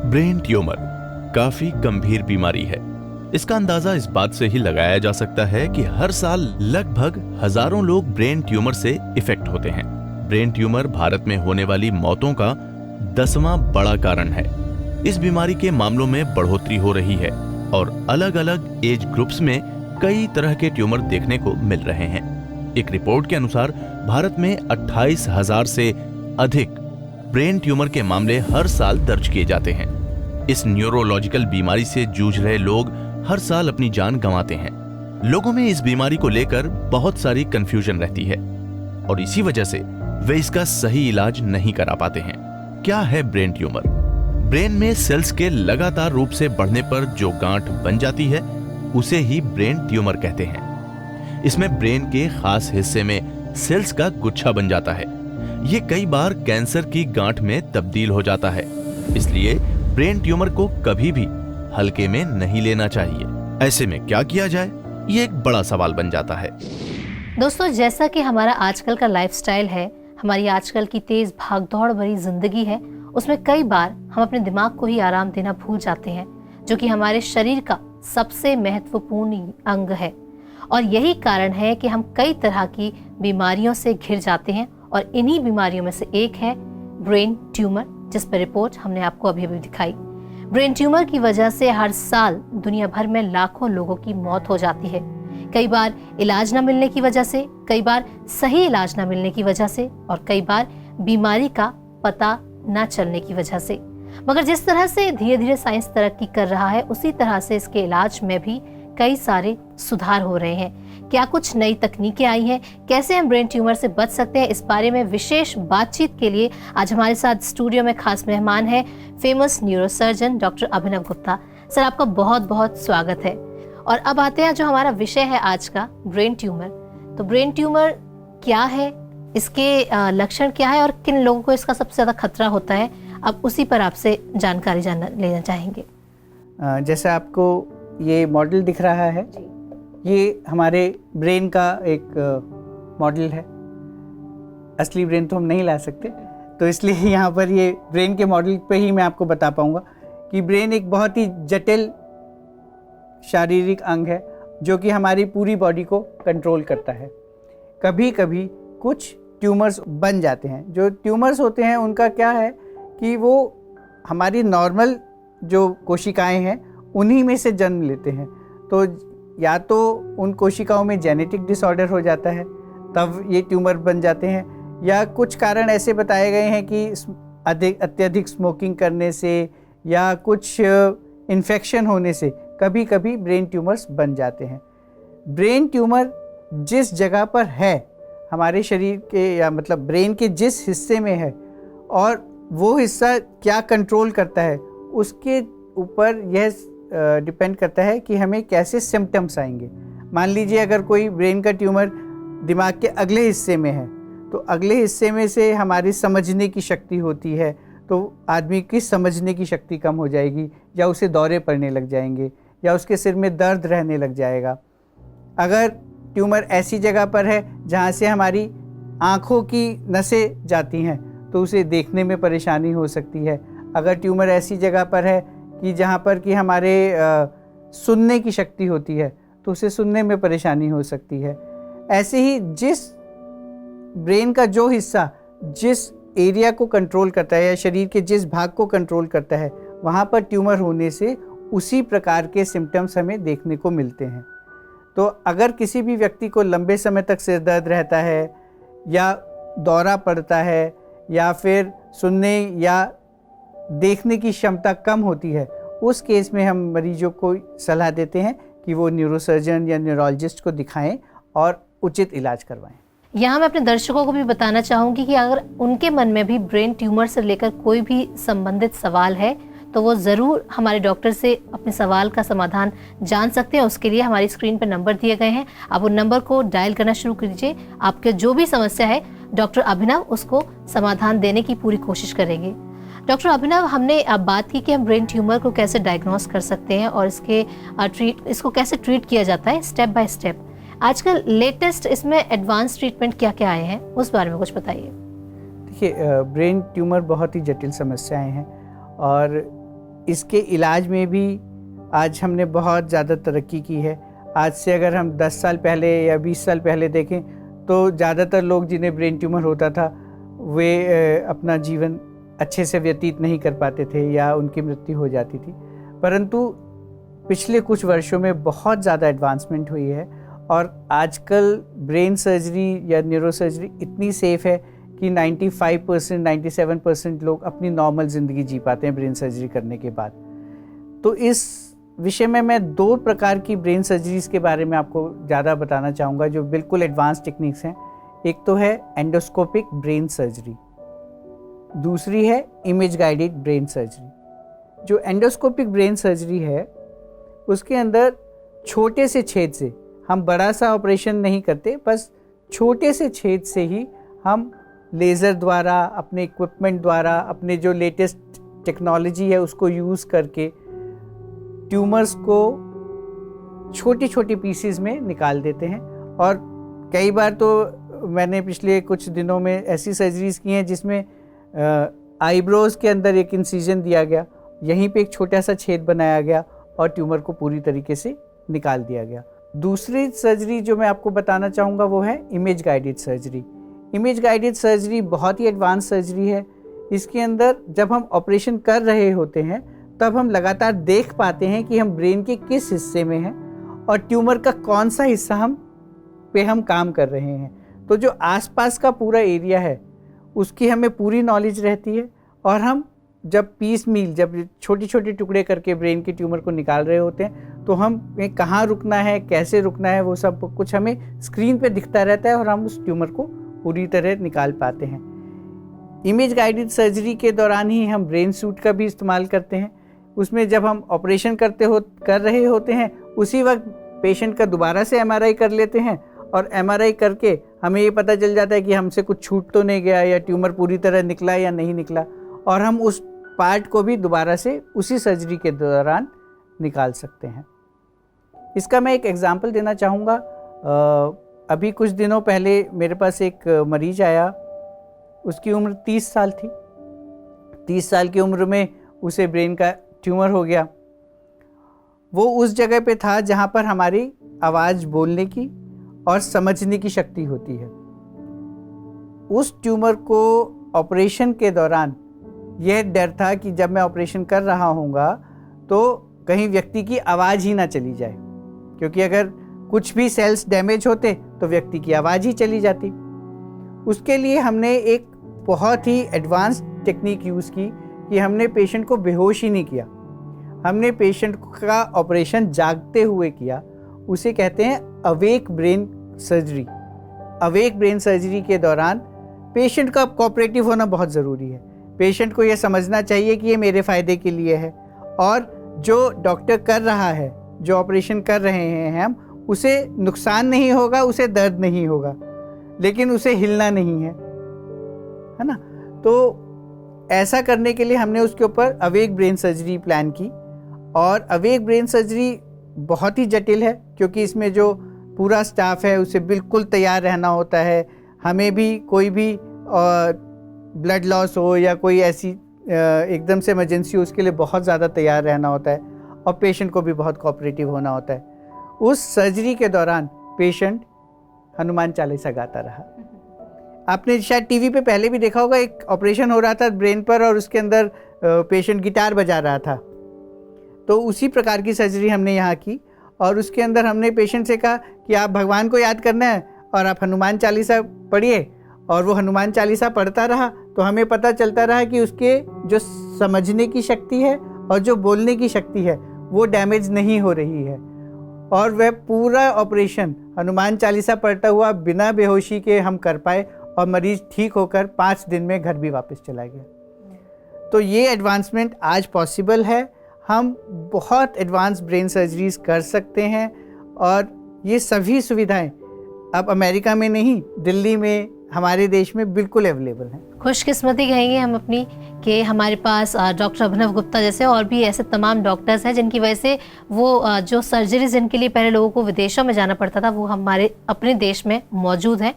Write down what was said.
Brain tumour काफी गंभीर बीमारी है। इसका अंदाजा इस बात से ही लगाया जा सकता है कि हर साल लगभग हजारों लोग ब्रेन ट्यूमर से इफेक्ट होते हैं। ब्रेन ट्यूमर भारत में होने वाली मौतों का 10वां बड़ा कारण है। इस बीमारी के मामलों में बढ़ोतरी हो रही है और अलग अलग एज ग्रुप्स में कई तरह के ट्यूमर देखने को मिल रहे हैं। एक रिपोर्ट के अनुसार भारत में 28,000 से अधिक ब्रेन ट्यूमर के मामले हर साल दर्ज किए जाते हैं। इस न्यूरोलॉजिकल बीमारी से जूझ रहे लोग हर साल अपनी जान गंवाते हैं। लोगों में इस बीमारी को लेकर बहुत सारी कंफ्यूजन रहती है और इसी वजह से वे इसका सही इलाज नहीं करा पाते हैं। क्या है ब्रेन ट्यूमर? ब्रेन में सेल्स के लगातार रूप से बढ़ने पर जो गांठ बन जाती है उसे ही ब्रेन ट्यूमर कहते हैं। इसमें ब्रेन के खास हिस्से में सेल्स का गुच्छा बन जाता है। ये कई बार कैंसर की गांठ में तब्दील हो जाता है। इसलिए ब्रेन ट्यूमर को कभी भी हल्के में नहीं लेना चाहिए। ऐसे में क्या किया जाए, ये एक बड़ा सवाल बन जाता है। दोस्तों, जैसा कि हमारा आजकल का लाइफस्टाइल है, हमारी आजकल की तेज भागदौड़ भरी जिंदगी है, उसमें कई बार हम अपने दिमाग को ही आराम देना भूल जाते हैं, जो कि हमारे शरीर का सबसे महत्वपूर्ण अंग है। और यही कारण है कि हम कई तरह की बीमारियों से घिर जाते हैं और इन्हीं बीमारियों में से एक है ब्रेन ट्यूमर, जिस पर रिपोर्ट हमने आपको अभी अभी दिखाई। ब्रेन ट्यूमर की वजह से हर साल दुनिया भर में लाखों लोगों की मौत हो जाती है। कई बार इलाज न मिलने की वजह से, कई बार सही इलाज न मिलने की वजह से और कई बार बीमारी का पता न चलने की वजह से। मगर जिस तरह से धीरे धीरे साइंस तरक्की कर रहा है, उसी तरह से इसके इलाज में भी कई सारे सुधार हो रहे हैं। क्या कुछ नई तकनीकें आई हैं? कैसे हम ब्रेन ट्यूमर से बच सकते हैं? इस बारे में विशेष बातचीत के लिए आज हमारे साथ स्टूडियो में खास मेहमान हैं फेमस न्यूरोसर्जन डॉक्टर अभिनव गुप्ता। सर, आपका बहुत बहुत स्वागत है। और अब आते हैं जो हमारा विषय है आज का, ब्रेन ट्यूमर। तो ब्रेन ट्यूमर क्या है, इसके लक्षण क्या है और किन लोगों को इसका सबसे ज्यादा खतरा होता है, अब उसी पर आपसे जानकारी लेना चाहेंगे। जैसा आपको ये मॉडल दिख रहा है, ये हमारे ब्रेन का एक मॉडल है। असली ब्रेन तो हम नहीं ला सकते, तो इसलिए यहाँ पर ये ब्रेन के मॉडल पे ही मैं आपको बता पाऊँगा कि ब्रेन एक बहुत ही जटिल शारीरिक अंग है जो कि हमारी पूरी बॉडी को कंट्रोल करता है। कभी कभी कुछ ट्यूमर्स बन जाते हैं। जो ट्यूमर्स होते हैं उनका क्या है कि वो हमारी नॉर्मल जो कोशिकाएं हैं उन्हीं में से जन्म लेते हैं। तो या तो उन कोशिकाओं में जेनेटिक डिसऑर्डर हो जाता है, तब ये ट्यूमर बन जाते हैं, या कुछ कारण ऐसे बताए गए हैं कि अत्यधिक स्मोकिंग करने से या कुछ इन्फेक्शन होने से कभी कभी ब्रेन ट्यूमर्स बन जाते हैं। ब्रेन ट्यूमर जिस जगह पर है हमारे शरीर के, या मतलब ब्रेन के जिस हिस्से में है और वो हिस्सा क्या कंट्रोल करता है, उसके ऊपर यह डिपेंड करता है कि हमें कैसे सिम्टम्स आएंगे। मान लीजिए अगर कोई ब्रेन का ट्यूमर दिमाग के अगले हिस्से में है, तो अगले हिस्से में से हमारी समझने की शक्ति होती है, तो आदमी की समझने की शक्ति कम हो जाएगी, या उसे दौरे पड़ने लग जाएंगे, या उसके सिर में दर्द रहने लग जाएगा। अगर ट्यूमर ऐसी जगह पर है जहाँ से हमारी आँखों की नसें जाती हैं, तो उसे देखने में परेशानी हो सकती है। अगर ट्यूमर ऐसी जगह पर है कि जहाँ पर कि हमारे सुनने की शक्ति होती है, तो उसे सुनने में परेशानी हो सकती है। ऐसे ही जिस ब्रेन का जो हिस्सा जिस एरिया को कंट्रोल करता है या शरीर के जिस भाग को कंट्रोल करता है, वहाँ पर ट्यूमर होने से उसी प्रकार के सिम्टम्स हमें देखने को मिलते हैं। तो अगर किसी भी व्यक्ति को लंबे समय तक सिर दर्द रहता है, या दौरा पड़ता है, या फिर सुनने या देखने की क्षमता कम होती है, उस केस में हम मरीजों को सलाह देते हैं कि वो न्यूरोसर्जन या न्यूरोलॉजिस्ट को दिखाएं और उचित इलाज करवाएं। यहाँ मैं अपने दर्शकों को भी बताना चाहूँगी कि अगर उनके मन में भी ब्रेन ट्यूमर से लेकर कोई भी संबंधित सवाल है, तो वो ज़रूर हमारे डॉक्टर से अपने सवाल का समाधान जान सकते हैं। उसके लिए हमारी स्क्रीन पर नंबर दिए गए हैं, आप उन नंबर को डायल करना शुरू कीजिए। आपके जो भी समस्या है, डॉक्टर अभिनव उसको समाधान देने की पूरी कोशिश करेंगे। डॉक्टर अभिनव, हमने अब बात की कि हम ब्रेन ट्यूमर को कैसे डायग्नोस कर सकते हैं और इसको कैसे ट्रीट किया जाता है स्टेप बाय स्टेप। आजकल लेटेस्ट इसमें एडवांस ट्रीटमेंट क्या क्या आए हैं, उस बारे में कुछ बताइए। देखिए, ब्रेन ट्यूमर बहुत ही जटिल समस्याएं हैं और इसके इलाज में भी आज हमने बहुत ज़्यादा तरक्की की है। आज से अगर हम 10 साल पहले या 20 साल पहले देखें तो ज़्यादातर लोग जिन्हें ब्रेन ट्यूमर होता था वे अपना जीवन अच्छे से व्यतीत नहीं कर पाते थे या उनकी मृत्यु हो जाती थी। परंतु पिछले कुछ वर्षों में बहुत ज़्यादा एडवांसमेंट हुई है और आजकल ब्रेन सर्जरी या न्यूरो सर्जरी इतनी सेफ़ है कि 95% 97% लोग अपनी नॉर्मल ज़िंदगी जी पाते हैं ब्रेन सर्जरी करने के बाद। तो इस विषय में मैं 2 प्रकार की ब्रेन सर्जरीज के बारे में आपको ज़्यादा बताना चाहूँगा जो बिल्कुल एडवांस टेक्निक्स हैं। एक तो है एंडोस्कोपिक ब्रेन सर्जरी, दूसरी है इमेज गाइडेड ब्रेन सर्जरी। जो एंडोस्कोपिक ब्रेन सर्जरी है उसके अंदर छोटे से छेद से हम बड़ा सा ऑपरेशन नहीं करते, बस छोटे से छेद से ही हम लेज़र द्वारा, अपने इक्विपमेंट द्वारा, अपने जो लेटेस्ट टेक्नोलॉजी है उसको यूज़ करके ट्यूमर्स को छोटी छोटी पीसीज में निकाल देते हैं। और कई बार तो मैंने पिछले कुछ दिनों में ऐसी सर्जरीज की हैं जिसमें आईब्रोज के अंदर एक इंसिजन दिया गया, यहीं पे एक छोटा सा छेद बनाया गया और ट्यूमर को पूरी तरीके से निकाल दिया गया। दूसरी सर्जरी जो मैं आपको बताना चाहूँगा वो है image guided surgery. Image guided surgery बहुत ही एडवांस सर्जरी है। इसके अंदर जब हम ऑपरेशन कर रहे होते हैं तब हम लगातार देख पाते हैं कि हम ब्रेन के किस हिस्से में हैं और ट्यूमर का कौन सा हिस्सा हम काम कर रहे हैं। तो जो आसपास का पूरा एरिया है उसकी हमें पूरी नॉलेज रहती है और हम जब जब छोटे छोटे टुकड़े करके ब्रेन के ट्यूमर को निकाल रहे होते हैं तो हम कहाँ रुकना है, कैसे रुकना है, वो सब कुछ हमें स्क्रीन पे दिखता रहता है और हम उस ट्यूमर को पूरी तरह निकाल पाते हैं। इमेज गाइडेड सर्जरी के दौरान ही हम ब्रेन सूट का भी इस्तेमाल करते हैं। उसमें जब हम ऑपरेशन कर रहे होते हैं उसी वक्त पेशेंट का दोबारा से एमआरआई कर लेते हैं और एमआरआई करके हमें ये पता चल जाता है कि हमसे कुछ छूट तो नहीं गया या ट्यूमर पूरी तरह निकला या नहीं निकला, और हम उस पार्ट को भी दोबारा से उसी सर्जरी के दौरान निकाल सकते हैं। इसका मैं एक एग्जांपल देना चाहूँगा। अभी कुछ दिनों पहले मेरे पास एक मरीज आया, उसकी उम्र 30 साल थी। 30 साल की उम्र में उसे ब्रेन का ट्यूमर हो गया। वो उस जगह पे था जहाँ पर हमारी आवाज़ बोलने की और समझने की शक्ति होती है। उस ट्यूमर को ऑपरेशन के दौरान यह डर था कि जब मैं ऑपरेशन कर रहा हूँगा तो कहीं व्यक्ति की आवाज़ ही ना चली जाए, क्योंकि अगर कुछ भी सेल्स डैमेज होते तो व्यक्ति की आवाज़ ही चली जाती। उसके लिए हमने एक बहुत ही एडवांस टेक्निक यूज़ की कि हमने पेशेंट को बेहोश ही नहीं किया, हमने पेशेंट का ऑपरेशन जागते हुए किया। उसे कहते हैं awake brain surgery. Awake brain surgery के दौरान पेशेंट का कोऑपरेटिव होना बहुत ज़रूरी है। पेशेंट को यह समझना चाहिए कि ये मेरे फ़ायदे के लिए है और जो डॉक्टर कर रहा है, जो ऑपरेशन कर रहे हैं हम, उसे नुकसान नहीं होगा, उसे दर्द नहीं होगा, लेकिन उसे हिलना नहीं है ना। तो ऐसा करने के लिए हमने उसके ऊपर अवेक ब्रेन सर्जरी प्लान की। और अवेक ब्रेन सर्जरी बहुत ही जटिल है क्योंकि इसमें जो पूरा स्टाफ है उसे बिल्कुल तैयार रहना होता है। हमें भी कोई भी ब्लड लॉस हो या कोई ऐसी एकदम से इमरजेंसी हो, उसके लिए बहुत ज़्यादा तैयार रहना होता है और पेशेंट को भी बहुत कोऑपरेटिव होना होता है। उस सर्जरी के दौरान पेशेंट हनुमान चालीसा गाता रहा। आपने शायद टीवी पे पहले भी देखा होगा, एक ऑपरेशन हो रहा था ब्रेन पर और उसके अंदर पेशेंट गिटार बजा रहा था। तो उसी प्रकार की सर्जरी हमने यहाँ की और उसके अंदर हमने पेशेंट से कहा कि आप भगवान को याद करना है और आप हनुमान चालीसा पढ़िए, और वो हनुमान चालीसा पढ़ता रहा। तो हमें पता चलता रहा कि उसके जो समझने की शक्ति है और जो बोलने की शक्ति है वो डैमेज नहीं हो रही है और वह पूरा ऑपरेशन हनुमान चालीसा पढ़ता हुआ बिना बेहोशी के हम कर पाए और मरीज ठीक होकर 5 दिन में घर भी वापस चला गया। तो ये एडवांसमेंट आज पॉसिबल है। हम बहुत एडवांस ब्रेन सर्जरीज कर सकते हैं और ये सभी सुविधाएं अब अमेरिका में नहीं, दिल्ली में, हमारे देश में बिल्कुल अवेलेबल हैं। खुशकिस्मती कहेंगे हम अपनी कि हमारे पास डॉक्टर अभिनव गुप्ता जैसे और भी ऐसे तमाम डॉक्टर्स हैं जिनकी वजह से वो जो सर्जरीज जिनके लिए पहले लोगों को विदेशों में जाना पड़ता था वो हमारे अपने देश में मौजूद है।